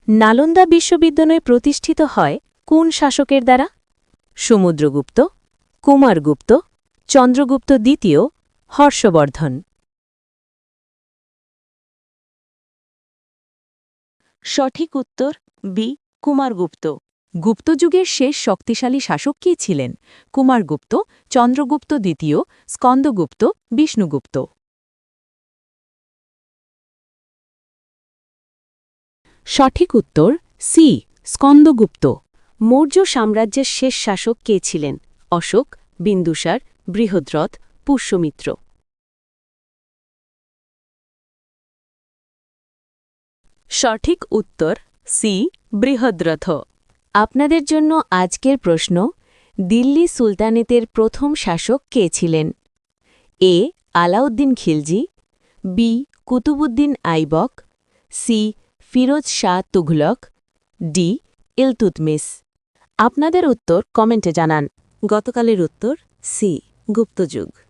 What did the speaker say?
নালন্দা বিশ্ববিদ্যালয় প্রতিষ্ঠিত হয় কোন শাসকের দ্বারা? সমুদ্রগুপ্ত, কুমারগুপ্ত, চন্দ্রগুপ্ত দ্বিতীয়, হর্ষবর্ধন। সঠিক উত্তর বি, কুমারগুপ্ত। গুপ্তযুগের শেষ শক্তিশালী শাসক কে ছিলেন? কুমারগুপ্ত, চন্দ্রগুপ্ত দ্বিতীয়, স্কন্দগুপ্ত, বিষ্ণুগুপ্ত। সঠিক উত্তর সি, স্কন্দগুপ্ত। মৌর্য সাম্রাজ্যের শেষ শাসক কে ছিলেন? অশোক, বিন্দুসার, বৃহদ্রথ, পুষ্যমিত্র। সঠিক উত্তর সি, বৃহদ্রথ। আপনাদের জন্য আজকের প্রশ্ন, দিল্লি সুলতানেতের প্রথম শাসক কে ছিলেন? A, Alauddin Khilji, B, Qutbuddin Aibak, C, Firoz Shah Tughlaq, D, Iltutmish. আপনাদের উত্তর কমেন্টে জানান। গতকালের উত্তর সি, গুপ্তযুগ।